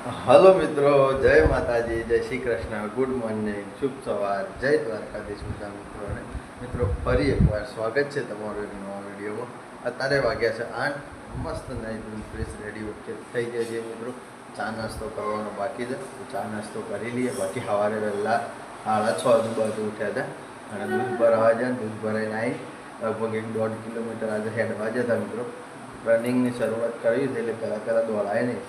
Hello મિત્રો, જય માતાજી, જય શ્રી કૃષ્ણ, ગુડ મોર્નિંગ, શુભ સવાર, જય દ્વારકાધીશ બધા મિત્રોને. મિત્રો ફરી એકવાર સ્વાગત છે તમારો એક નવા વિડીયોમાં. અત્યારે વાગ્યા છે 8, મસ્ત નાઈ ફ્રેશ રેડી ઓકે થઈ ગયા છે મિત્રો. ચા નાસ્તો કરવાનો બાકી છે, તો ચા નાસ્તો કરી લઈએ. બાકી સવારે વહેલા 6:30 આજુબાજુ ઉઠ્યા હતા અને દૂધ ભરાવા જાય. દૂધ ભરાઈને આવી લગભગ 1-1.5 કિલોમીટર આજે હેડવા જતા મિત્રો. રનિંગની શરૂઆત કરવી છે એટલે પહેલાં દોડાય નહીં,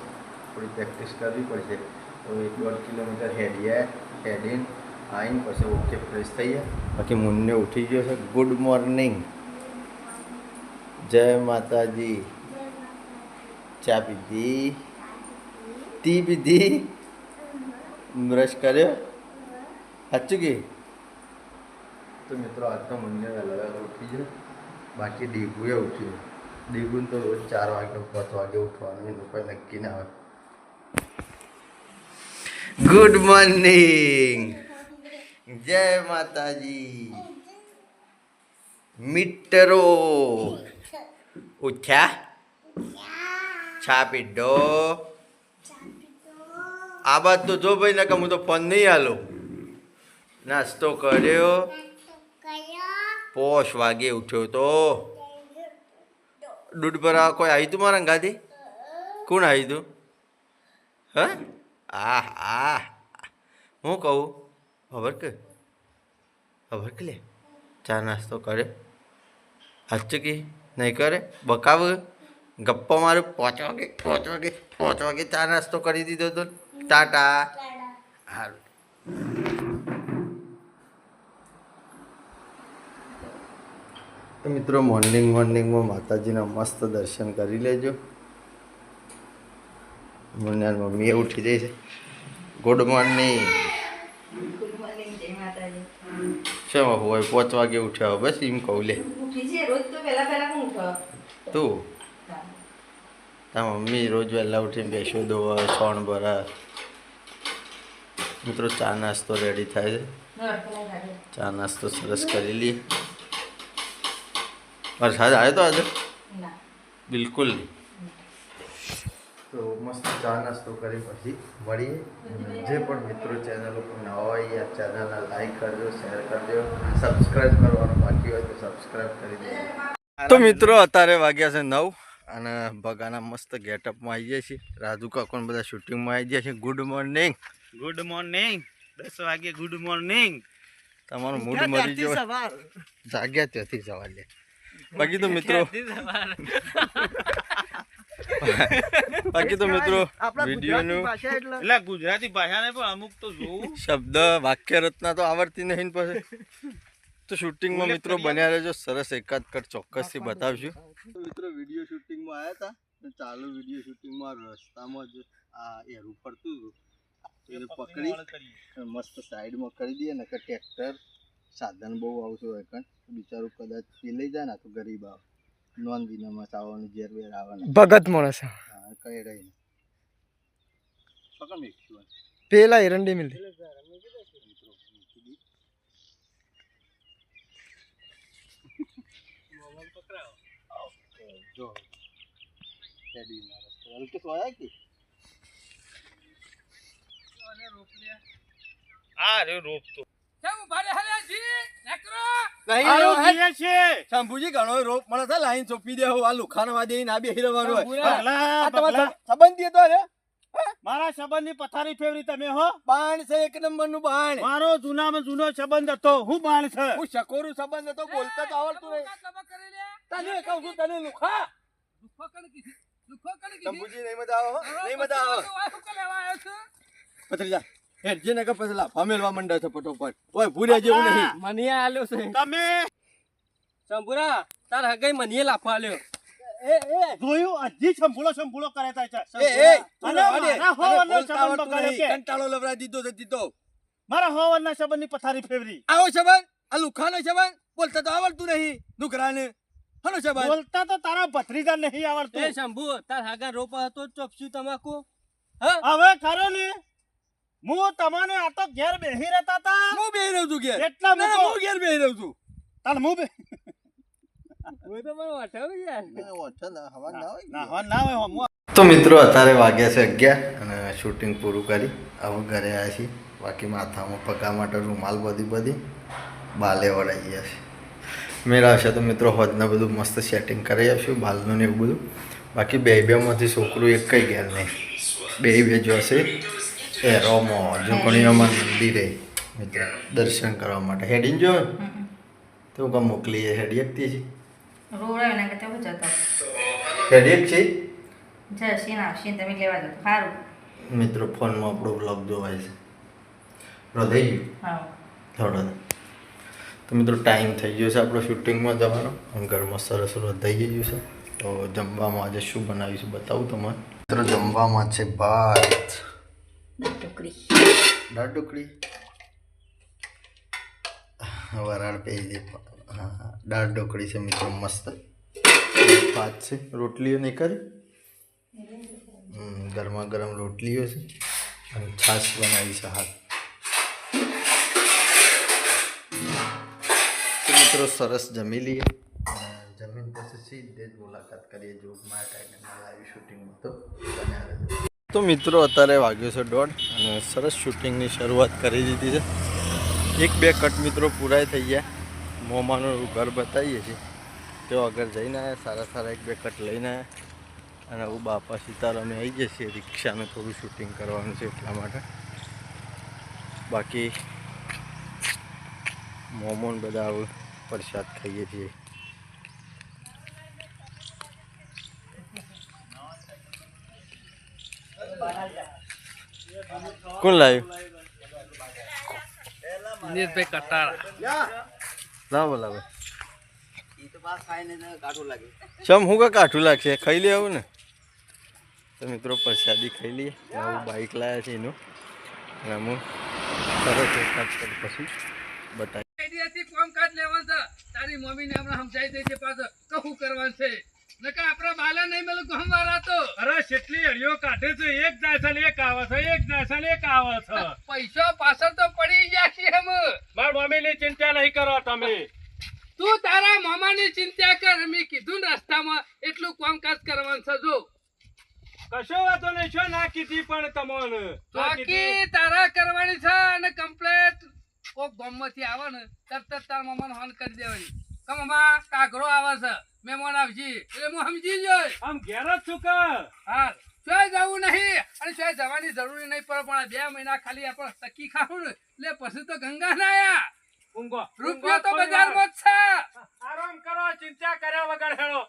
થોડી પ્રેક્ટિસ કરવી પડશે. તો 1-1.5 કિલોમીટર હેડીને આવીને પછી ઓકે ફ્રેશ થઈએ. બાકી મુન્ને ઉઠી ગયો છે. ગુડ મોર્નિંગ, જય માતાજી. ચા પીધી? ટી પીધી? બ્રશ કર્યો? સાચું કે? તો મિત્રો આજ તો મુન્ને વહેલા ઉઠી ગયો. બાકી ડીગુએ ઉઠ્યું. ડીગુને તો રોજ 4 વાગે 5 વાગે ઉઠવાનું, એનું કોઈ નક્કી ના હોય. ગુડ મોર્નિંગ, જય માતાજી. મિત્રો ઉઠ્યા? ચા પીધો? આ બાદ તો જો ભાઈ નકા હું તો ફોન નહીં આલું. નાસ્તો કર્યો? 5 વાગે ઉઠ્યો તો દૂધ ભરાવા કોઈ આવી તું મારા ગાદી? કોણ આવી તું? હા હું કહું ખબર કે લે ચા નાસ્તો કરે? સાચું કે નહીં કરે? બકાવ ગપ્પા મારું. 5 વાગે ચા નાસ્તો કરી દીધો તો. ટાટા. સારું. તો મિત્રો મોર્નિંગમાં માતાજીના મસ્ત દર્શન કરી લેજો. મુન્નાની મમ્મી ઉઠી જાય છે. Good morning. શું હોય 5 વાગે ઉઠ્યા બસ એમ કહું લે તું. તારા મમ્મી રોજ વહેલા ઉઠીને બેસો દોવા છોણ ભરા. મિત્રો ચા નાસ્તો રેડી થાય છે. ચા નાસ્તો સરસ કરી લઈએ. વરસાદ આવ્યો તો આજે? બિલકુલ નહીં. તો મસ્ત ચા નાસ્તો કરી પછી મળીએ. જે પણ મિત્રો ચેનલ ઉપર નવા હોય આ ચેનલને લાઈક કરજો, શેર કરજો, સબસ્ક્રાઈબ કરવાનું બાકી હોય તો સબસ્ક્રાઈબ કરી દેજો. તો મિત્રો અત્યારે વાગ્યા છે 9 અને ભગાના મસ્ત ગેટઅપમાં આવી જાય છે. રાજુ કાકોને બધા શૂટિંગમાં આવી જાય છે. Good morning. 10 વાગે ગુડ મોર્નિંગ. તમારું મૂડ મરી ગયો. જાગ્યા ત્યાંથી સવાર લે. બાકી તો મિત્રો વિડીયોનું એટલે ગુજરાતી ભાષાને પણ અમુક તો જોવું શબ્દ વાક્ય રચના તો આવડતી નહીં. પછી તો શૂટિંગમાં મિત્રો બન્યા રહેજો. સરસ એકાદ કટ ચોક્કસથી બતાવશું. મિત્રો વિડીયો શૂટિંગમાં આવ્યા હતા. ચાલુ વિડીયો શૂટિંગમાં રસ્તામાં જ આ એરું ફરતું હતું. એને પકડી મસ્ત સાઈડમાં કરી દઈએ ને કે ટ્રેક્ટર સાધન બહુ આવતું હોય કારણ બિચારું કદાચ પી લઈ જાય ને તો ગરીબ આવે. નોન વિનામાં આવવાનું ઝેર વેર આવવાનું ભગત માણસ. હા કઈ રહી પકડ મેં પેલા એરંડી મિલતી જો રેડી ના રસ્તો તો સોયા કે આ રે રોપ તો શંભુજી ઘણો રોપ મળે છે. લાઈન ચોપી દે આ લુખાનો વાદે ના બેહી રહેવાનું હોય. સંબંધી તો રે મારા સંબંધની પથારી ફેવરી તમે હો. બાણ છે એક નંબરનું બાણ. મારો જૂનામાં જૂનો સંબંધ હતો. હું બાણ છે. હું શકોરું સંબંધ હતો. બોલતા તો આવડતું નહીં. તને કહું છું તને લુખા. શંભુજી નહીં મજા આવે. નહીં મજા આવે. પથરી જા હેડજે ને કે પછી લાફા મેલવા માંડે છે ફટોફટ. ઓય ભૂર્યા જેવું નહીં. મને આલ્યો છે તમે શંભુરા તાર હગાઈ મને લાફા આલ્યો. જોયું હજી સંભૂળો કરે છે. કંટાળો લવરા દીધો છે દીધો. મારા હોવનના સંબંધની પથારી ફેવરી. આવો સંબંધ આ લુખાનો સંબંધ. બોલતા તો આવડતું નહીં દુકરાને. હનો સંબંધ બોલતા તો તારા ભત્રીજા નહીં આવડતું. એ શંભુ તાર હગા રોપા હતો ચોપસ્યું તમાકુ. હવે ખરો ને હું તમને આ તો ઘેર બેહી રહેતા હતા. હું બેહી રહ્યો છું ઘેર. એટલા હું ઘેર બેહી રહ્યો છું. તાર હું બે હું તો મને વઠાવી યાર. ના હવા ના હોય. ના હોય તો મિત્રો અત્યારે વાગ્યા છે 11 અને શૂટિંગ પૂરું કરી હવે ઘરે આવ્યા છીએ. બાકી માથામાં પગા માટે રૂમાલ બધી બાલે વળાઈ ગયા છે. મેળા હશે તો મિત્રો હોદને બધું મસ્ત સેટિંગ કરી આવશું બાલનું ને એવું બધું. બાકી બેમાંથી છોકરું એક કંઈ ઘેર નહીં, બે જોશે એરોમાં જોકણીઓમાં મંદિરે મિત્રો દર્શન કરવા માટે હેડીને જો તો કામ મોકલીએ હેડી શકીએ છીએ. હેડી એક છે મિત્રો ફોનમાં આપણો બ્લોગ જોવાય છે. થઈ ગયું થોડો તો મિત્રો ટાઈમ થઈ ગયો છે આપણો શૂટિંગમાં જવાનો અને ઘરમાં સરસ થઈ ગયું છે. તો જમવામાં આજે શું બનાવીશું બતાવું તમને. મિત્રો જમવામાં છે ભાત, દાળ ઢોકળી વરાળ પી દે. હા દાળ ઢોકળી છે મિત્રો મસ્ત. ભાત છે, રોટલીઓ નહીં કરી, ગરમા ગરમ રોટલીઓ છે અને છાશ બનાવી છે હાથ. તો મિત્રો સરસ જમી લઈએ. જમીન પછી સીધે જ મુલાકાત કરીએ જોગમાં ટાઈગરના લાઈવ શૂટિંગમાં. તો મિત્રો અત્યારે વાગ્યો છે 1:30 અને સરસ શૂટિંગની શરૂઆત કરી દીધી છે. 1-2 કટ મિત્રો પૂરા થઈ ગયા. મોમાનું ઘર બતાવીએ છીએ તો આગળ જઈને આવ્યા, સારા 1-2 કટ લઈને આવ્યા અને હું બાપા સીતારામે આવી જઈએ છીએ. રિક્ષાનું થોડું શૂટિંગ કરવાનું છે એટલા માટે. બાકી મોમોન બધા પ્રસાદ ખાઈએ છીએ. કોણ લાવ્યું? લાવો ચમ હું કાઠું લાગશે, ખાઈ લે આવું ને. તો મિત્રો પ્રસાદી ખાઈ લઈએ. આવું બાઇક લાવ્યા છે એનું અને હું સરસ પછી બતાવી. કામકાજ લેવાનું છે. તારી મમ્મીને હમણાં સમજાઈ દેજે પાછો કહું કરવાનું છે. નકા આપણા બાલા નહીં મેલું ગમવારા તો. અરે કેટલી હરિયો કાઢે છે, એક જાય છે ને એક આવે છે, એક જાય છે ને એક આવે છે. પૈસા પાછળ તો પડી ગયા છે એમ. મારા મમ્મીની ચિંતા નહીં કરો તમે. તું તારા મામાની ચિંતા કર. મેં કીધું ને રસ્તામાં એટલું કામકાજ કરવાનું છે. જો કશો વાતો નહીં, શું ના કીધી પણ તમને બાકી તારા કરવાની છે અને કમ્પ્લેટ કોક ગામમાંથી આવે ને તરત તારા મામાને ફોન કરી દેવાની કે મામા કાગરો આવે છે, મહેમાન આવશે. એટલે હું સમજી જોઈ આમ ઘેર જ છું કે હા ચોય જવું નહીં અને ચોય જવાની જરૂરી નહીં પડે. પણ 2 મહિના ખાલી આપણે તકી ખાવું ને એટલે પછી તો ગંગા ના આયા. ઊંઘો રૂપિયો તો બજારમાં જ છે. આરામ કરો, ચિંતા કર્યા વગર હેડો.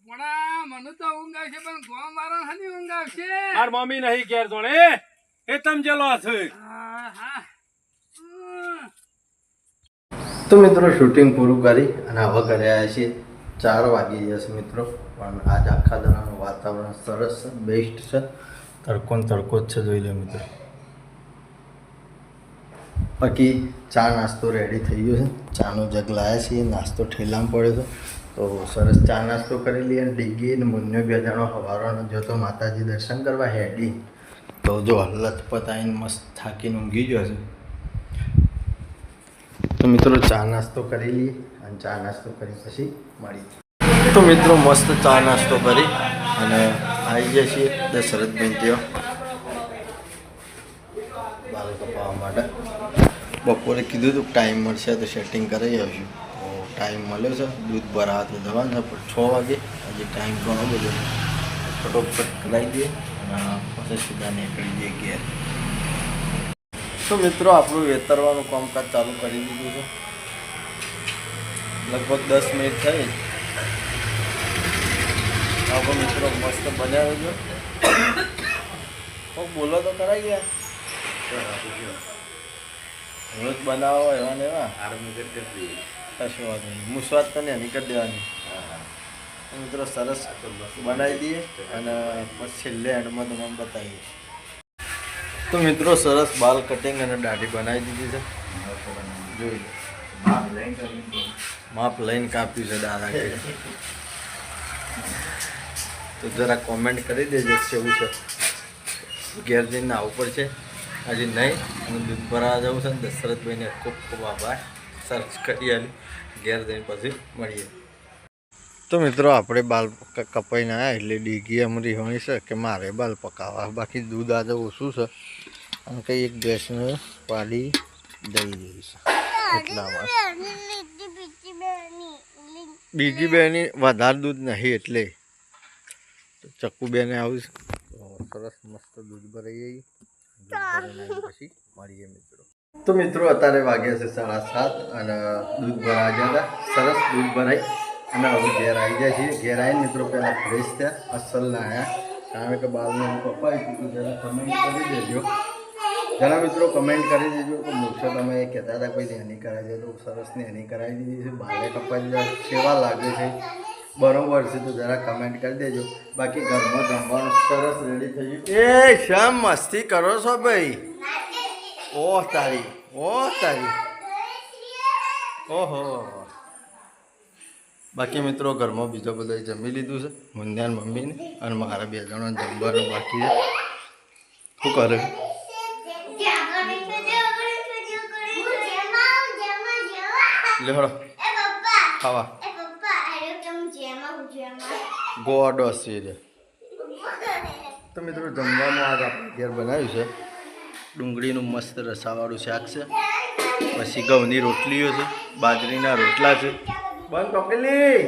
મને તો ઊંઘ આવશે પણ ગામ વાળા હની ઊંઘ આવશે. માર મમ્મી નહીં ઘેર જોડે એ સમજેલો છે. તો મિત્રો શૂટિંગ પૂરું કરી અને હવે ઘરે આવ્યા છીએ. 4 વાગી જશે મિત્રો. પણ આજ આખા દાડાનું વાતાવરણ સરસ છે, બેસ્ટ છે. તડકો જ છે, જોઈ લો મિત્રો. બાકી ચા નાસ્તો રેડી થઈ ગયો છે. ચાનો જગ લાવ્યા છીએ, નાસ્તો ઠેલામાં પડ્યો છે. તો સરસ ચા નાસ્તો કરી લઈએ અને ડીગી ને મુન્યો 2 જણો સવારનો જો તો માતાજી દર્શન કરવા હેડી. તો જો લથપત આવીને મસ્ત થાકીને ઊંઘી ગયો છે. તો મિત્રો ચા નાસ્તો કરી લઈએ અને ચા નાસ્તો કરી પછી મળીએ. તો મિત્રો મસ્ત ચા નાસ્તો કરી અને આવી ગયા છીએ દશરથભાઈ ત્યાં બાલ કપાવવા માટે. બપોરે કીધું હતું ટાઈમ મળશે તો સેટિંગ કરાવી આવશું. તો ટાઈમ મળ્યો છે, દૂધ ભરાવા તો જવાનું છે પણ 6 વાગે. હજી ટાઈમ ઘણો બધો ફટોફટ કરાવી દઈએ અને પછી સીધા નીકળી જઈએ ઘેર. તો મિત્રો આપણું વેતરવાનું કામકાજ ચાલુ કરી દીધું છે. લગભગ 10 મિનિટ થઈ. આપણો મિત્રો મસ્ત બનાવ્યો છે. બોલો તો કરાઈ ગયા. રોજ બનાવો એવા ને એવા કશું વાત નહીં. મુસવાદ તો નહીં એની કરી દેવાની. મિત્રો સરસ બનાવી દઈએ અને પછી છેલ્લે એન્ડમાં તમને બતાવીએ. તો મિત્રો સરસ બાલ કટિંગ અને દાઢી બનાવી દીધી છે. જોઈ લો, માપ લઈને કાપ્યું છે દાદા કે. તો જરા કોમેન્ટ કરી દેજો કેવું છે. ઘેર જઈને આવવું પડશે હજી નહીં. અને દૂધ ભરાવા જવું છે ને દશરથભાઈને ખૂબ ખૂબ આભાર. સર્ચ કરી આવી ઘેર જઈને પછી મળીએ. તો મિત્રો આપણે બાલ કપાઈને આવ્યા એટલે ડીગી એમ રહેવાની છે કે મારે બાલ પકાવવા, બાકી દૂધ આજે ઓછું છે અને કંઈ એક ભેંસને પાડી દઈ રહી છે એટલામાં. બીજી બેની વધારે દૂધ નહીં એટલે ચક્કુ બેને આવું સરસ મસ્ત દૂધ ભરાઈ જઈએ પછી મળીએ મિત્રો. તો મિત્રો અત્યારે વાગ્યા છે 7:30 અને દૂધ ભરાવા ગયા હતા. સરસ દૂધ ભરાઈ અને હવે ઘેર આવી જાય છે. ઘેર આવીને મિત્રો પહેલાં ફ્રેશ થયા, અસલ નાહ્યા, કારણ કે બાલનું કપાઈ ચૂક્યું. જરા કમેન્ટ કરી દેજો, જરા મિત્રો કમેન્ટ કરી દેજો કે મૂછો તમે કહેતા હતા કોઈ નેની કરાવી દે, તો સરસની નેની કરાવી દીધી છે, બાલે કપાઈ દીધા, કેવા લાગે છે બરોબર છે, તો જરા કમેન્ટ કરી દેજો. બાકી ઘરમાં જમવાનું સરસ રેડી થઈ ગયું. એ શ્યામ મસ્તી કરો છો ભાઈ? ઓહ તારી, ઓહ તારી, ઓહો. બાકી મિત્રો ઘરમાં બીજો બધો જમી લીધું છે, મુંદ્યાન મમ્મીને અને મારા 2 જણા જમવાનું બાકી છે. શું કરે? લેહડો ખાવા ગોડો છે. તો મિત્રો જમવામાં આજ આપણે ઘેર બનાવ્યું છે ડુંગળીનું મસ્ત રસાવાળું શાક છે, પછી ઘઉંની રોટલીઓ છે, બાજરીના રોટલા છે. બંધ ટોકેલી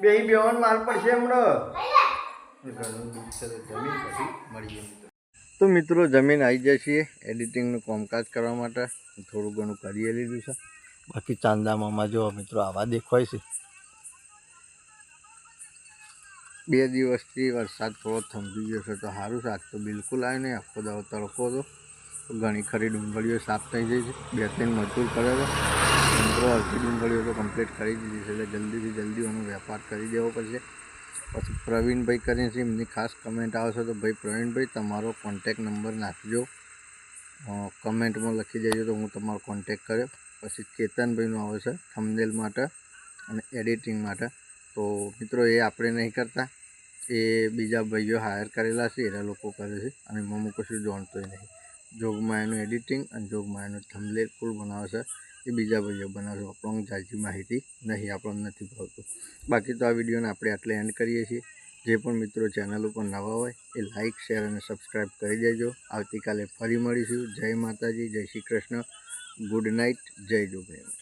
બેહી બેવાનું માર પડશે હમણાં. ઘરનું દૂધ છે જમીન પછી મળીએ મિત્રો. તો મિત્રો જમીન આવી જાય છીએ એડિટિંગનું કામકાજ કરવા માટે થોડું ઘણું કરી લીધું છે. બાકી ચાંદામાં જો મિત્રો આવા દેખાય છે. 2 દિવસથી વરસાદ થોડો થંભી ગયો છે તો સારું શાક તો બિલકુલ આવે નહીં. આખો દાવો તડકો હતો તો ઘણી ખરી ડુંગળીઓ સાફ થઈ જાય છે. 2-3 મજૂર કરે તો મિત્રો અડધી ડુંગળીઓ તો કમ્પ્લીટ કરી દીધી છે, એટલે જલ્દીથી જલ્દી એનો વેપાર કરી દેવો પડશે. પછી પ્રવીણભાઈ કરીને છે, એમની ખાસ કમેન્ટ આવશે તો ભાઈ પ્રવીણભાઈ તમારો કોન્ટેક નંબર નાખજો, કમેન્ટમાં લખી દેજો તો હું તમારો કોન્ટેક કર્યો. પછી કેતનભાઈનું આવે છે થંબનેલ માટે અને એડિટિંગ માટે. તો મિત્રો એ આપણે નહીં કરતા, એ બીજા ભાઈઓ હાયર કરેલા છે, એના લોકો કરે છે અને એમાં હું કશું જાણતોય નહીં. જોગમાયાનું એડિટિંગ અને જોગમાયાનું થંબનેલ ફૂલ બનાવે છે એ બીજા ભાઈઓ બનાવે છે. આપણને જાજી માહિતી નહીં, આપણને નથી ભાવતું. બાકી તો આ વિડીયોને આપણે આટલે એન્ડ કરીએ છીએ. જે પણ મિત્રો ચેનલ ઉપર નવા હોય એ લાઇક, શેર અને સબસ્ક્રાઈબ કરી દેજો. આવતીકાલે ફરી મળીશું. જય માતાજી, જય શ્રી કૃષ્ણ, ગુડ નાઇટ, જય જોગણી.